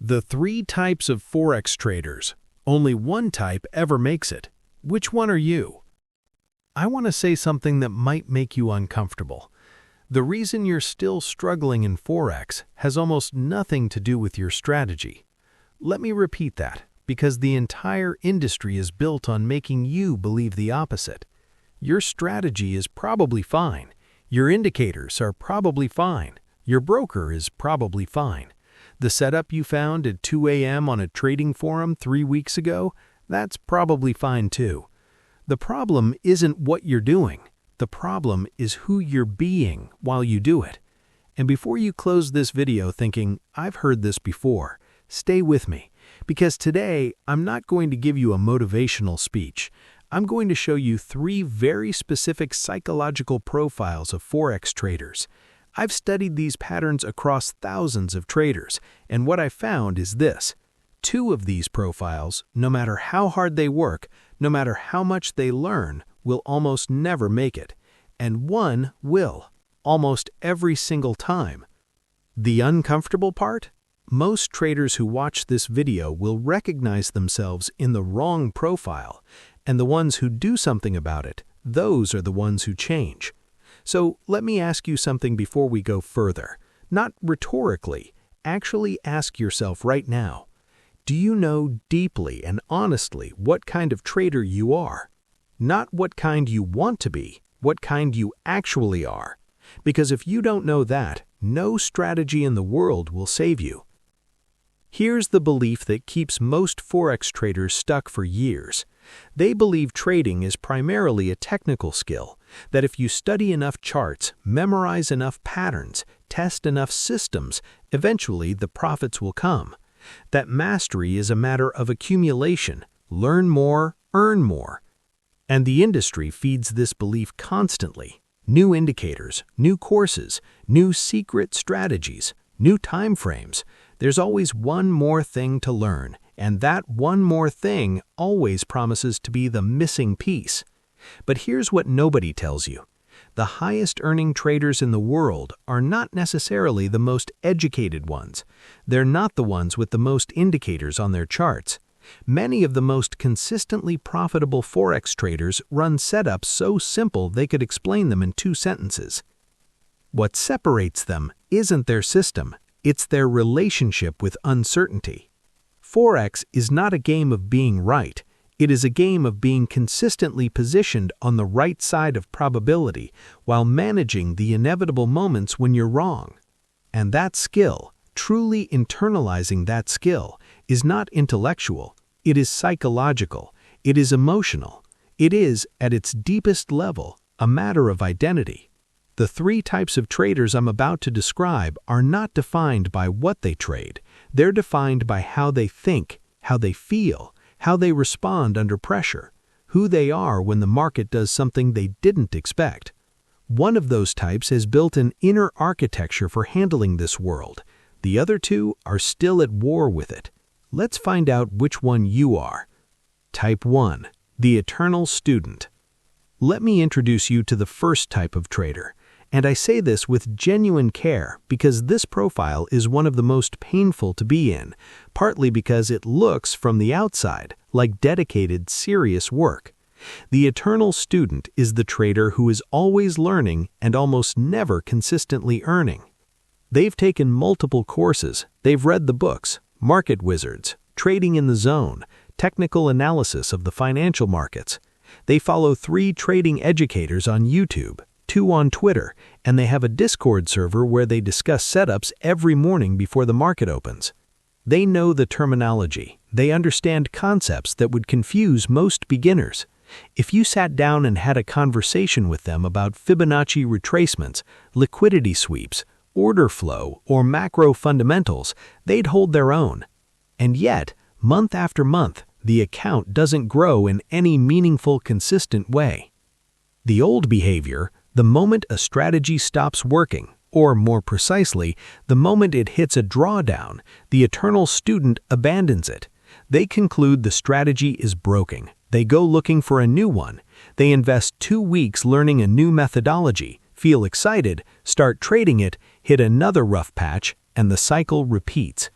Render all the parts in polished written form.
The three types of Forex traders. Only one type ever makes it. Which one are you? I want to say something that might make you uncomfortable. The reason you're still struggling in Forex has almost nothing to do with your strategy. Let me repeat that, because the entire industry is built on making you believe the opposite. Your strategy is probably fine. Your indicators are probably fine. Your broker is probably fine. The setup you found at 2 a.m. on a trading forum 3 weeks ago, that's probably fine too. The problem isn't what you're doing. The problem is who you're being while you do it. And before you close this video thinking, I've heard this before, stay with me, because today I'm not going to give you a motivational speech. I'm going to show you 3 very specific psychological profiles of Forex traders. I've studied these patterns across thousands of traders, and what I found is this. 2 of these profiles, no matter how hard they work, no matter how much they learn, will almost never make it. And 1 will, almost every single time. The uncomfortable part? Most traders who watch this video will recognize themselves in the wrong profile, and the ones who do something about it, those are the ones who change. So let me ask you something before we go further. Not rhetorically, actually ask yourself right now. Do you know deeply and honestly what kind of trader you are? Not what kind you want to be, what kind you actually are. Because if you don't know that, no strategy in the world will save you. Here's the belief that keeps most Forex traders stuck for years. They believe trading is primarily a technical skill, that if you study enough charts, memorize enough patterns, test enough systems, eventually the profits will come. That mastery is a matter of accumulation, learn more, earn more. And the industry feeds this belief constantly. New indicators, new courses, new secret strategies, new time frames. There's always one more thing to learn, and that one more thing always promises to be the missing piece. But here's what nobody tells you. The highest earning traders in the world are not necessarily the most educated ones. They're not the ones with the most indicators on their charts. Many of the most consistently profitable Forex traders run setups so simple they could explain them in 2 sentences. What separates them isn't their system, it's their relationship with uncertainty. Forex is not a game of being right. It is a game of being consistently positioned on the right side of probability while managing the inevitable moments when you're wrong. And that skill, truly internalizing that skill, is not intellectual. It is psychological. It is emotional. It is, at its deepest level, a matter of identity. The 3 types of traders I'm about to describe are not defined by what they trade. They're defined by how they think, how they feel, how they respond under pressure, who they are when the market does something they didn't expect. One of those types has built an inner architecture for handling this world. The other 2 are still at war with it. Let's find out which one you are. Type 1. The Eternal Student. Let me introduce you to the first type of trader. And I say this with genuine care because this profile is one of the most painful to be in, partly because it looks from the outside like dedicated, serious work. The eternal student is the trader who is always learning and almost never consistently earning. They've taken multiple courses, they've read the books, Market Wizards, Trading in the Zone, Technical Analysis of the Financial Markets. They follow 3 trading educators on YouTube, 2 on Twitter, and they have a Discord server where they discuss setups every morning before the market opens. They know the terminology. They understand concepts that would confuse most beginners. If you sat down and had a conversation with them about Fibonacci retracements, liquidity sweeps, order flow, or macro fundamentals, they'd hold their own. And yet, month after month, the account doesn't grow in any meaningful, consistent way. The old behavior, the moment a strategy stops working, or more precisely, the moment it hits a drawdown, the eternal student abandons it. They conclude the strategy is broken. They go looking for a new one. They invest 2 weeks learning a new methodology, feel excited, start trading it, hit another rough patch, and the cycle repeats.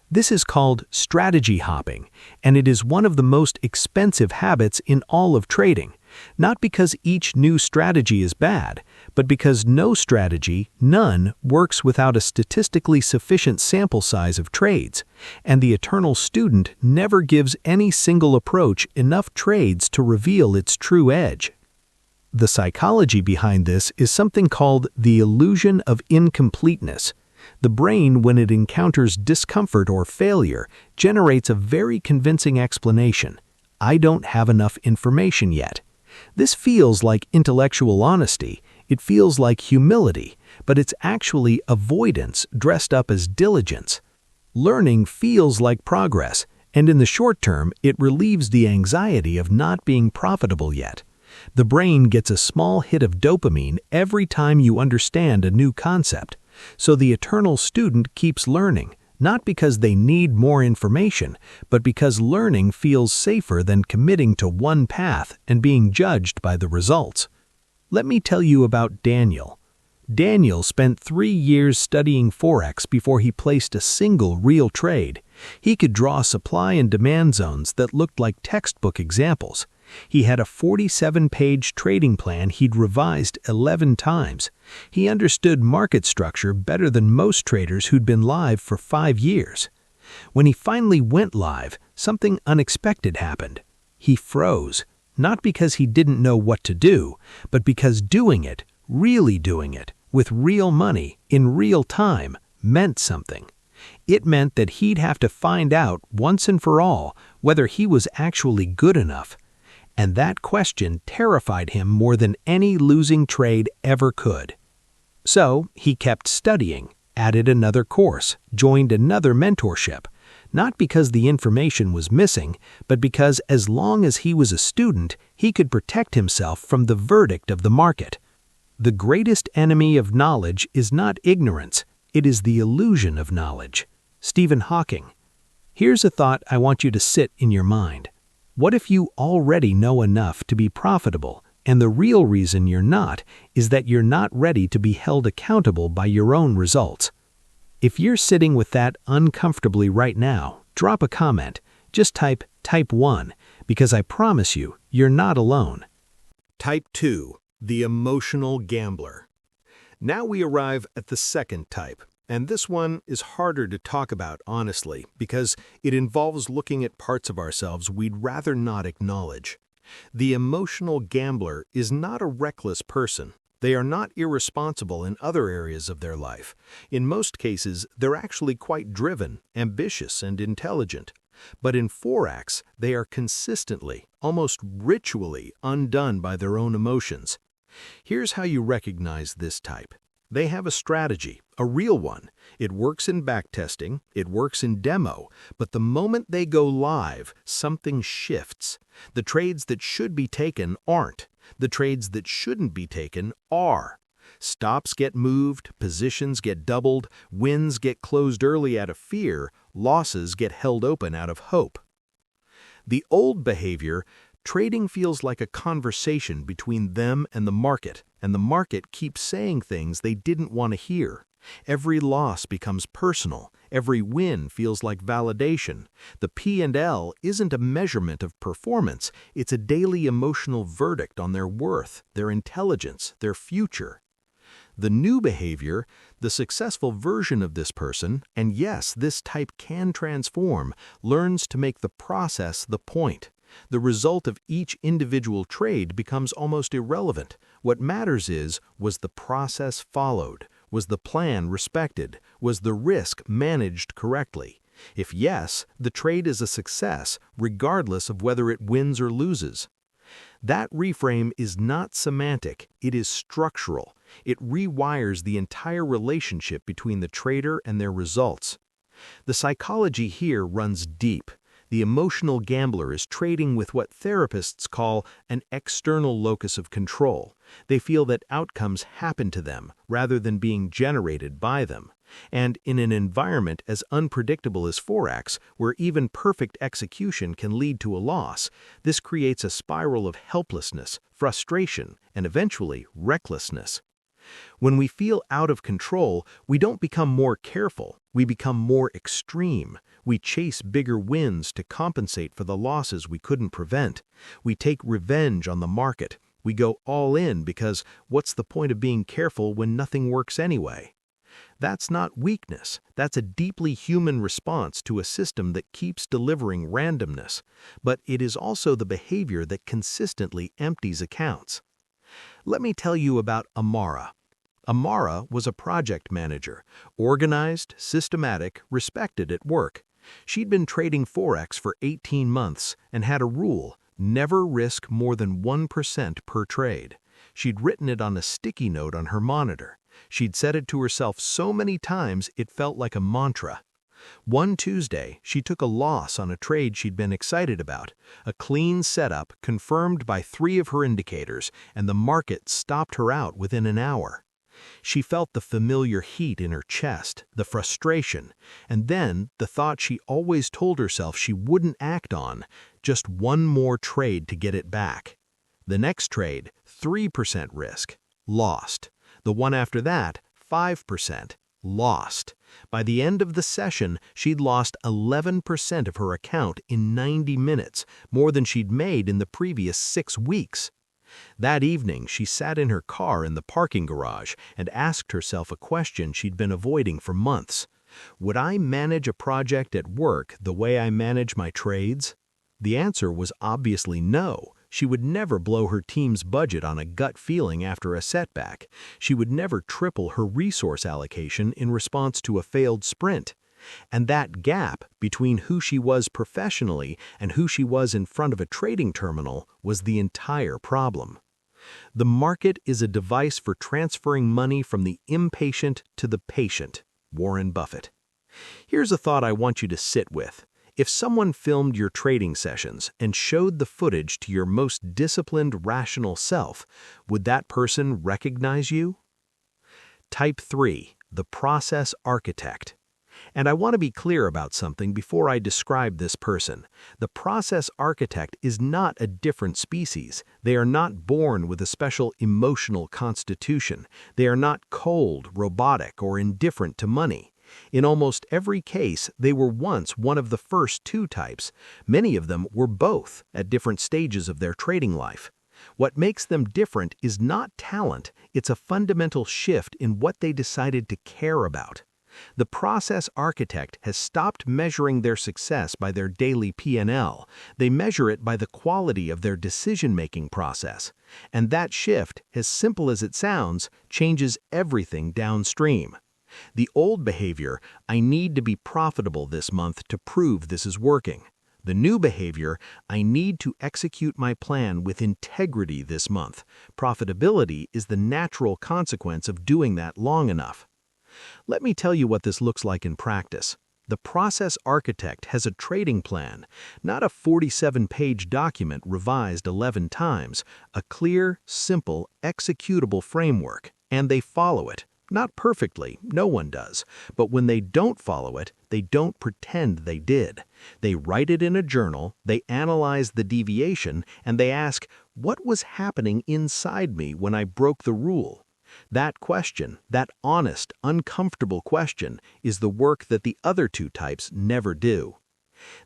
This is called strategy hopping, and it is one of the most expensive habits in all of trading, not because each new strategy is bad, but because no strategy, none, works without a statistically sufficient sample size of trades, and the eternal student never gives any single approach enough trades to reveal its true edge. The psychology behind this is something called the illusion of incompleteness. The brain, when it encounters discomfort or failure, generates a very convincing explanation. I don't have enough information yet. This feels like intellectual honesty, it feels like humility, but it's actually avoidance dressed up as diligence. Learning feels like progress, and in the short term, it relieves the anxiety of not being profitable yet. The brain gets a small hit of dopamine every time you understand a new concept. So the eternal student keeps learning, not because they need more information, but because learning feels safer than committing to one path and being judged by the results. Let me tell you about Daniel. Daniel spent 3 years studying Forex before he placed a single real trade. He could draw supply and demand zones that looked like textbook examples. He had a 47-page trading plan he'd revised 11 times. He understood market structure better than most traders who'd been live for 5 years. When he finally went live, something unexpected happened. He froze, not because he didn't know what to do, but because doing it, really doing it, with real money, in real time, meant something. It meant that he'd have to find out once and for all whether he was actually good enough. And that question terrified him more than any losing trade ever could. So he kept studying, added another course, joined another mentorship, not because the information was missing, but because as long as he was a student, he could protect himself from the verdict of the market. The greatest enemy of knowledge is not ignorance, it is the illusion of knowledge. Stephen Hawking. Here's a thought I want you to sit in your mind. What if you already know enough to be profitable, and the real reason you're not is that you're not ready to be held accountable by your own results? If you're sitting with that uncomfortably right now, drop a comment. Just type 1, because I promise you, you're not alone. Type 2, the emotional gambler. Now we arrive at the second type. And this one is harder to talk about honestly because it involves looking at parts of ourselves we'd rather not acknowledge. The emotional gambler is not a reckless person. They are not irresponsible in other areas of their life. In most cases, they're actually quite driven, ambitious, and intelligent. But in Forex, they are consistently, almost ritually, undone by their own emotions. Here's how you recognize this type. They have a strategy, a real one. It works in backtesting, it works in demo, but the moment they go live, something shifts. The trades that should be taken aren't. The trades that shouldn't be taken are. Stops get moved, positions get doubled, wins get closed early out of fear, losses get held open out of hope. The old behavior, trading feels like a conversation between them and the market keeps saying things they didn't want to hear. Every loss becomes personal. Every win feels like validation. The P&L isn't a measurement of performance. It's a daily emotional verdict on their worth, their intelligence, their future. The new behavior, the successful version of this person, and yes, this type can transform, learns to make the process the point. The result of each individual trade becomes almost irrelevant. What matters is, was the process followed? Was the plan respected? Was the risk managed correctly? If yes, the trade is a success, regardless of whether it wins or loses. That reframe is not semantic, it is structural. It rewires the entire relationship between the trader and their results. The psychology here runs deep. The emotional gambler is trading with what therapists call an external locus of control. They feel that outcomes happen to them rather than being generated by them. And in an environment as unpredictable as Forex, where even perfect execution can lead to a loss, this creates a spiral of helplessness, frustration, and eventually recklessness. When we feel out of control, we don't become more careful, we become more extreme. We chase bigger wins to compensate for the losses we couldn't prevent. We take revenge on the market. We go all in because what's the point of being careful when nothing works anyway? That's not weakness. That's a deeply human response to a system that keeps delivering randomness. But it is also the behavior that consistently empties accounts. Let me tell you about Amara. Amara was a project manager, organized, systematic, respected at work. She'd been trading Forex for 18 months and had a rule: never risk more than 1% per trade. She'd written it on a sticky note on her monitor. She'd said it to herself so many times it felt like a mantra. One Tuesday, she took a loss on a trade she'd been excited about, a clean setup confirmed by 3 of her indicators, and the market stopped her out within an hour. She felt the familiar heat in her chest, the frustration, and then the thought she always told herself she wouldn't act on: just one more trade to get it back. The next trade, 3% risk, lost. The one after that, 5%, lost. By the end of the session, she'd lost 11% of her account in 90 minutes, more than she'd made in the previous 6 weeks. That evening, she sat in her car in the parking garage and asked herself a question she'd been avoiding for months. Would I manage a project at work the way I manage my trades? The answer was obviously no. She would never blow her team's budget on a gut feeling after a setback. She would never triple her resource allocation in response to a failed sprint. And that gap between who she was professionally and who she was in front of a trading terminal was the entire problem. The market is a device for transferring money from the impatient to the patient. Warren Buffett. Here's a thought I want you to sit with. If someone filmed your trading sessions and showed the footage to your most disciplined, rational self, would that person recognize you? Type 3, the process architect. And I want to be clear about something before I describe this person. The process architect is not a different species. They are not born with a special emotional constitution. They are not cold, robotic, or indifferent to money. In almost every case, they were once one of the first 2 types. Many of them were both at different stages of their trading life. What makes them different is not talent, it's a fundamental shift in what they decided to care about. The process architect has stopped measuring their success by their daily P&L. They measure it by the quality of their decision-making process. And that shift, as simple as it sounds, changes everything downstream. The old behavior, I need to be profitable this month to prove this is working. The new behavior, I need to execute my plan with integrity this month. Profitability is the natural consequence of doing that long enough. Let me tell you what this looks like in practice. The process architect has a trading plan, not a 47-page document revised 11 times, a clear, simple, executable framework, and they follow it. Not perfectly, no one does, but when they don't follow it, they don't pretend they did. They write it in a journal, they analyze the deviation, and they ask, what was happening inside me when I broke the rule? That question, that honest, uncomfortable question, is the work that the other 2 types never do.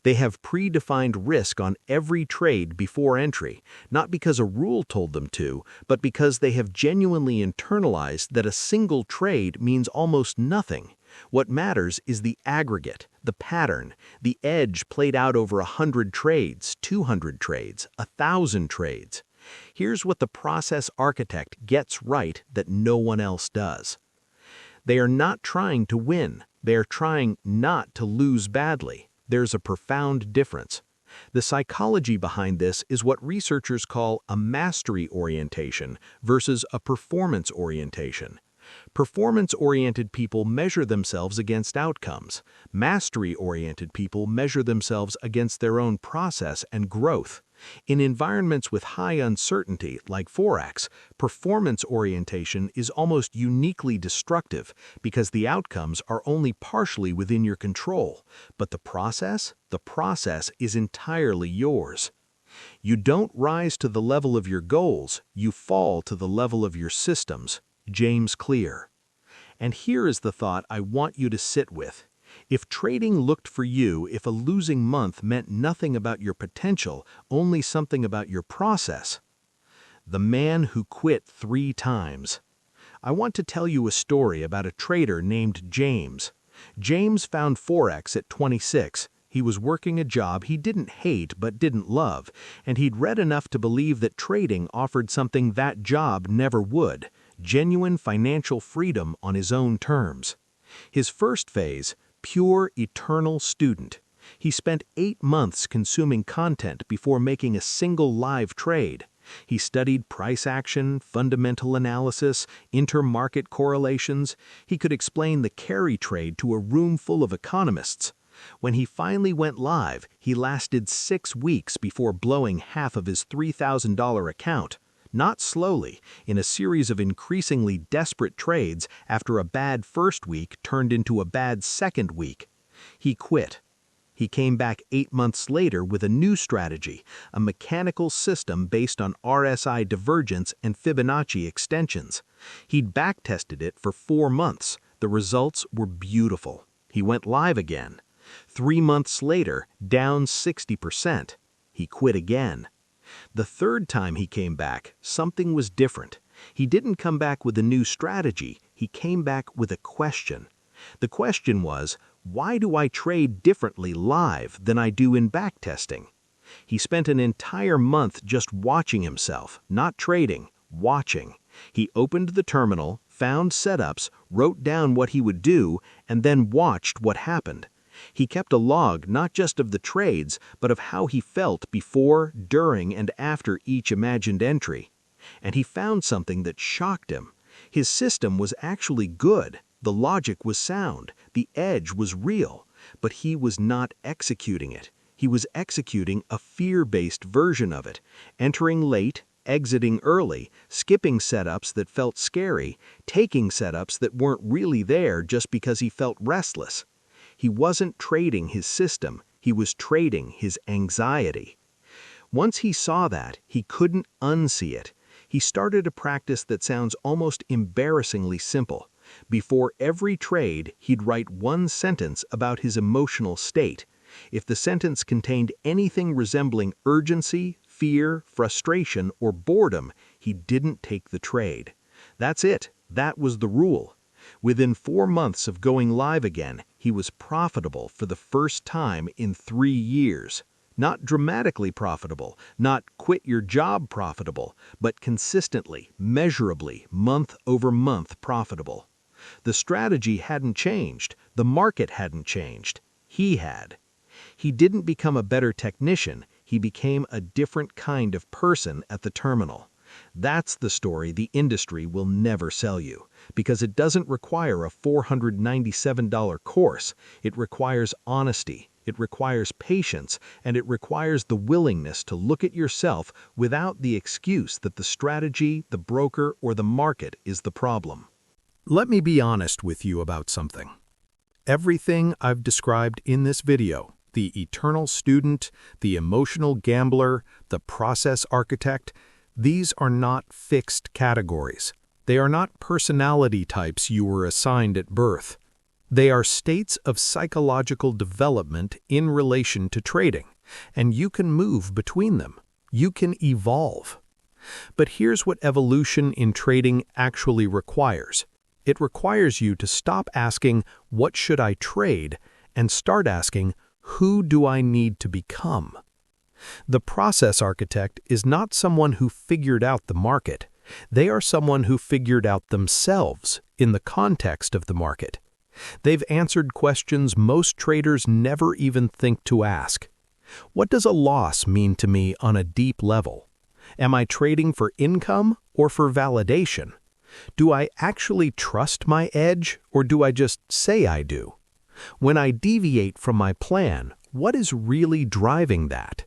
They have predefined risk on every trade before entry, not because a rule told them to, but because they have genuinely internalized that a single trade means almost nothing. What matters is the aggregate, the pattern, the edge played out over 100 trades, 200 trades, 1,000 trades. Here's what the process architect gets right that no one else does. They are not trying to win. They are trying not to lose badly. There's a profound difference. The psychology behind this is what researchers call a mastery orientation versus a performance orientation. Performance-oriented people measure themselves against outcomes. Mastery-oriented people measure themselves against their own process and growth. In environments with high uncertainty, like Forex, performance orientation is almost uniquely destructive because the outcomes are only partially within your control, but the process is entirely yours. You don't rise to the level of your goals, you fall to the level of your systems. James Clear. And here is the thought I want you to sit with. If trading looked for you, if a losing month meant nothing about your potential, only something about your process. The man who quit 3 times. I want to tell you a story about a trader named James. James found Forex at 26. He was working a job he didn't hate but didn't love, and he'd read enough to believe that trading offered something that job never would: genuine financial freedom on his own terms. His first phase, pure eternal student. He spent 8 months consuming content before making a single live trade. He studied price action, fundamental analysis, intermarket correlations. He could explain the carry trade to a room full of economists. When he finally went live, he lasted 6 weeks before blowing half of his $3,000 account. Not slowly, in a series of increasingly desperate trades after a bad first week turned into a bad second week. He quit. He came back 8 months later with a new strategy, a mechanical system based on RSI divergence and Fibonacci extensions. He'd backtested it for 4 months. The results were beautiful. He went live again. 3 months later, down 60%. He quit again. The third time he came back, something was different. He didn't come back with a new strategy, he came back with a question. The question was, why do I trade differently live than I do in backtesting? He spent an entire month just watching himself, not trading, watching. He opened the terminal, found setups, wrote down what he would do, and then watched what happened. He kept a log not just of the trades, but of how he felt before, during, and after each imagined entry. And he found something that shocked him. His system was actually good, the logic was sound, the edge was real, but he was not executing it. He was executing a fear-based version of it, entering late, exiting early, skipping setups that felt scary, taking setups that weren't really there just because he felt restless. He wasn't trading his system, he was trading his anxiety. Once he saw that, he couldn't unsee it. He started a practice that sounds almost embarrassingly simple. Before every trade, he'd write 1 sentence about his emotional state. If the sentence contained anything resembling urgency, fear, frustration, or boredom, he didn't take the trade. That's it. That was the rule. Within 4 months of going live again, he was profitable for the first time in 3 years. Not dramatically profitable, not quit-your-job profitable, but consistently, measurably, month-over-month profitable. The strategy hadn't changed, the market hadn't changed. He had. He didn't become a better technician, he became a different kind of person at the terminal. That's the story the industry will never sell you, because it doesn't require a $497 course. It requires honesty, it requires patience, and it requires the willingness to look at yourself without the excuse that the strategy, the broker, or the market is the problem. Let me be honest with you about something. Everything I've described in this video, the eternal student, the emotional gambler, the process architect, these are not fixed categories. They are not personality types you were assigned at birth. They are states of psychological development in relation to trading, and you can move between them. You can evolve. But here's what evolution in trading actually requires. It requires you to stop asking, "What should I trade?" and start asking, "Who do I need to become?" The process architect is not someone who figured out the market. They are someone who figured out themselves in the context of the market. They've answered questions most traders never even think to ask. What does a loss mean to me on a deep level? Am I trading for income or for validation? Do I actually trust my edge, or do I just say I do? When I deviate from my plan, what is really driving that?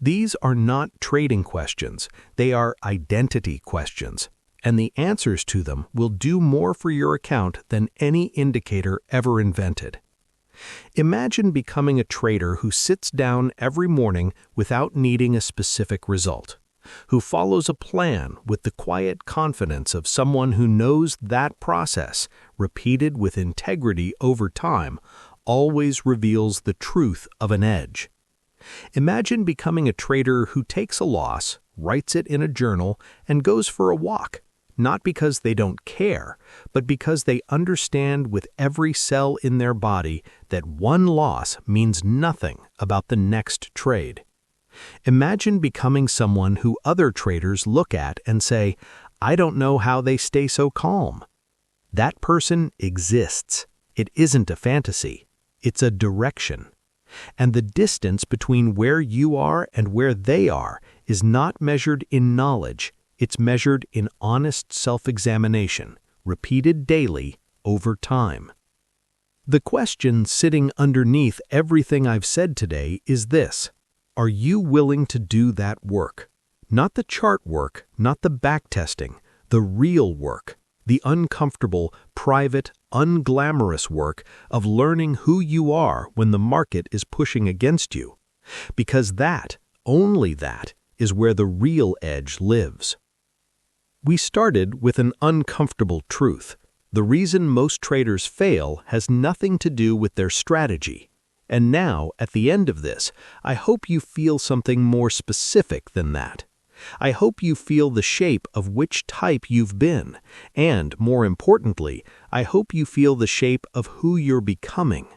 These are not trading questions, they are identity questions, and the answers to them will do more for your account than any indicator ever invented. Imagine becoming a trader who sits down every morning without needing a specific result, who follows a plan with the quiet confidence of someone who knows that process, repeated with integrity over time, always reveals the truth of an edge. Imagine becoming a trader who takes a loss, writes it in a journal, and goes for a walk, not because they don't care, but because they understand with every cell in their body that one loss means nothing about the next trade. Imagine becoming someone who other traders look at and say, "I don't know how they stay so calm." That person exists. It isn't a fantasy. It's a direction. And the distance between where you are and where they are is not measured in knowledge. It's measured in honest self-examination, repeated daily over time. The question sitting underneath everything I've said today is this: are you willing to do that work? Not the chart work, not the backtesting, the real work, the uncomfortable, private, unglamorous work of learning who you are when the market is pushing against you. Because that, only that, is where the real edge lives. We started with an uncomfortable truth. The reason most traders fail has nothing to do with their strategy. And now, at the end of this, I hope you feel something more specific than that. I hope you feel the shape of which type you've been, and, more importantly, I hope you feel the shape of who you're becoming.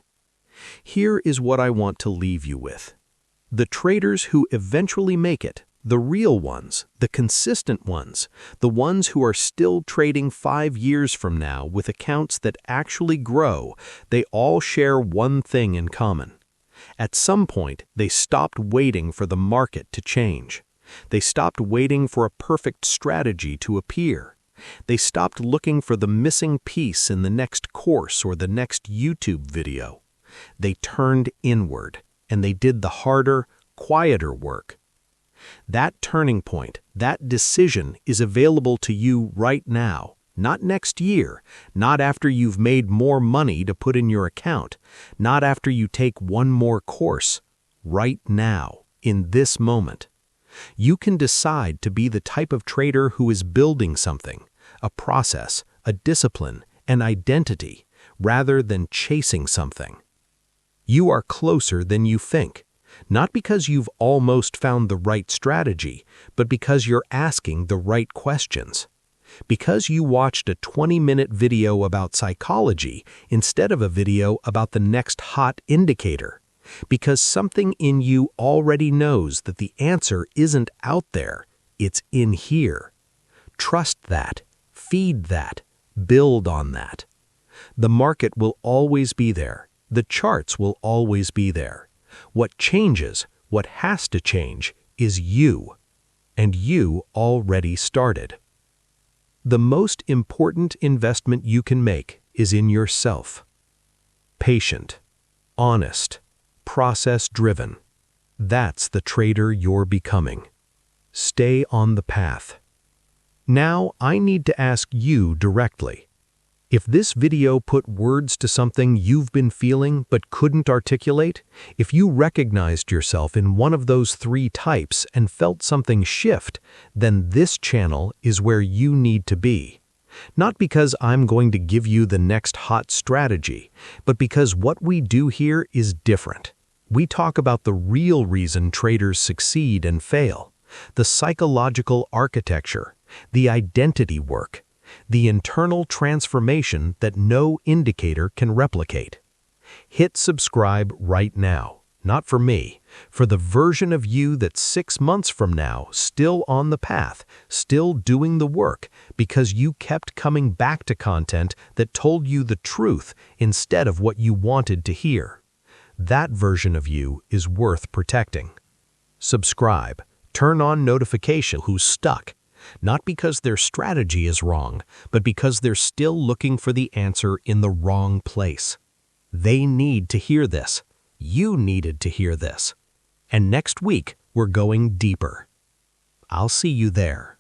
Here is what I want to leave you with. The traders who eventually make it, the real ones, the consistent ones, the ones who are still trading 5 years from now with accounts that actually grow, they all share one thing in common. At some point, they stopped waiting for the market to change. They stopped waiting for a perfect strategy to appear. They stopped looking for the missing piece in the next course or the next YouTube video. They turned inward, and they did the harder, quieter work. That turning point, that decision is available to you right now, not next year, not after you've made more money to put in your account, not after you take one more course, right now, in this moment. You can decide to be the type of trader who is building something, a process, a discipline, an identity, rather than chasing something. You are closer than you think, not because you've almost found the right strategy, but because you're asking the right questions. Because you watched a 20-minute video about psychology instead of a video about the next hot indicator. Because something in you already knows that the answer isn't out there, it's in here. Trust that, feed that, build on that. The market will always be there. The charts will always be there. What changes, what has to change, is you. And you already started. The most important investment you can make is in yourself. Patient, honest, process-driven. That's the trader you're becoming. Stay on the path. Now, I need to ask you directly. If this video put words to something you've been feeling but couldn't articulate, if you recognized yourself in one of those 3 types and felt something shift, then this channel is where you need to be. Not because I'm going to give you the next hot strategy, but because what we do here is different. We talk about the real reason traders succeed and fail, the psychological architecture, the identity work, the internal transformation that no indicator can replicate. Hit subscribe right now, not for me, for the version of you that's 6 months from now still on the path, still doing the work, because you kept coming back to content that told you the truth instead of what you wanted to hear. That version of you is worth protecting. Subscribe, turn on notification who's stuck, not because their strategy is wrong, but because they're still looking for the answer in the wrong place. They need to hear this. You needed to hear this. And next week, we're going deeper. I'll see you there.